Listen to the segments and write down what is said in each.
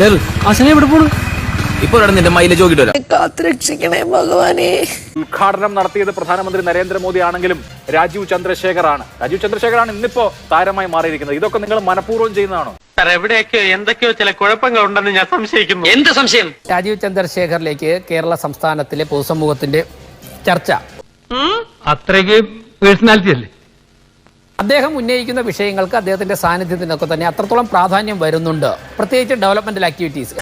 എവിടെ പോണു? ഇപ്പൊ നിന്റെ മൈലേജ് നോക്കിട്ട് വരാം. കാത്തുരക്ഷിക്കണേ ഭഗവാനെ. ഉദ്ഘാടനം നടത്തിയത് പ്രധാനമന്ത്രി നരേന്ദ്രമോദി ആണെങ്കിലും രാജീവ് ചന്ദ്രശേഖറാണ് ഇന്നിപ്പോ താരമായി മാറിയിരിക്കുന്നത്. ഇതൊക്കെ നിങ്ങൾ മനഃപൂർവ്വം ചെയ്യുന്നതാണോ? എവിടെയൊക്കെയോ എന്തൊക്കെയോ ചില കുഴപ്പങ്ങൾ ഉണ്ടെന്ന് ഞാൻ സംശയിക്കുന്നു. എന്ത് സംശയം? രാജീവ് ചന്ദ്രശേഖറിലേക്ക് കേരള സംസ്ഥാനത്തിലെ പൊതുസമൂഹത്തിന്റെ ചർച്ച അത്രയ്ക്ക് പേഴ്സണാലിറ്റി അല്ലേ? അദ്ദേഹം ഉന്നയിക്കുന്ന വിഷയങ്ങൾക്ക് അദ്ദേഹത്തിന്റെ സാന്നിധ്യത്തിനൊക്കെ തന്നെ അത്രത്തോളം പ്രാധാന്യം വരുന്നുണ്ട്, പ്രത്യേകിച്ച് ഡെവലപ്മെന്റൽ ആക്ടിവിറ്റീസ്.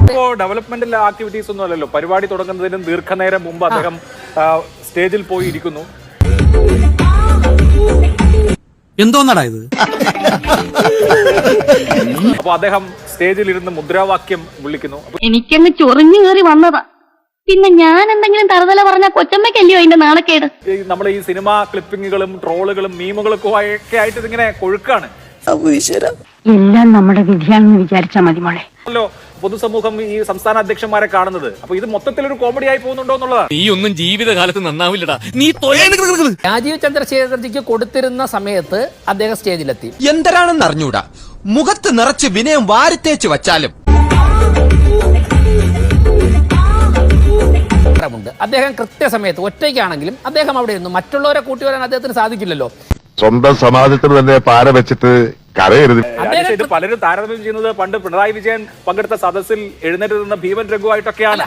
ഇപ്പോ ഡെവലപ്മെന്റൽ ആക്ടിവിറ്റീസ് ഒന്നും അല്ലല്ലോ. പരിപാടി തുടങ്ങുന്നതിനും ദീർഘനേരം മുമ്പ് അദ്ദേഹം സ്റ്റേജിൽ പോയി ഇരിക്കുന്നു. എന്തോന്നടാ ഇത്? അപ്പൊ അദ്ദേഹം സ്റ്റേജിൽ ഇരുന്ന് മുദ്രാവാക്യം വിളിക്കുന്നു. എനിക്കങ്ങ് ചൊറിഞ്ഞു കയറി വന്നതാ. പിന്നെ ഞാൻ എന്തെങ്കിലും തറുതല പറഞ്ഞ കൊച്ചമ്മയ്ക്കല്ലയോ അതിന്റെ നാണക്കേട്. നമ്മൾ ഈ സിനിമാ ക്ലിപ്പിങ്ങുകളും ട്രോളുകളും മീമുകളൊക്കെ ആയിട്ട് ഇതിങ്ങനെ കൊഴുക്കാണ്. എല്ലാം നമ്മുടെ വിധിയാണെന്ന് വിചാരിച്ചാ മതി മോളെ. പൊതുസമൂഹം ഈ സംസ്ഥാന അധ്യക്ഷന്മാരെ കാണുന്നത്. അപ്പൊ ഇത് മൊത്തത്തിലൊരു കോമഡി ആയി പോകുന്നുണ്ടോ എന്നുള്ളതാണ്. നീ ഒന്നും ജീവിതകാലത്ത് നന്നാവില്ലടാ. നീ രാജീവ് ചന്ദ്രശേഖർജിക്ക് കൊടുത്തിരുന്ന സമയത്ത് അദ്ദേഹം സ്റ്റേജിലെത്തി. എന്തരാണെന്ന് അറിഞ്ഞൂടാ, മുഖത്ത് നിറച്ച് വിനയം വാരിത്തേച്ച് വച്ചാലും അദ്ദേഹം കൃത്യസമയത്ത് ഒറ്റയ്ക്കാണെങ്കിലും അദ്ദേഹം അവിടെ ഇരുന്നു. മറ്റുള്ളവരെ കൂട്ടിവരാൻ അദ്ദേഹത്തിന് സാധിക്കില്ലല്ലോ. സ്വന്തം സമാജത്തിന് തന്നെ പാര വെച്ചിട്ട് കരയരുത്. ഇത് പലരും താരതമ്യം ചെയ്യുന്നത് പണ്ട് പിണറായി വിജയൻ പങ്കെടുത്ത സദസ്സിൽ എഴുന്നേറ്റ് നിന്ന ഭീമൻ രഘുവായിട്ടൊക്കെയാണ്.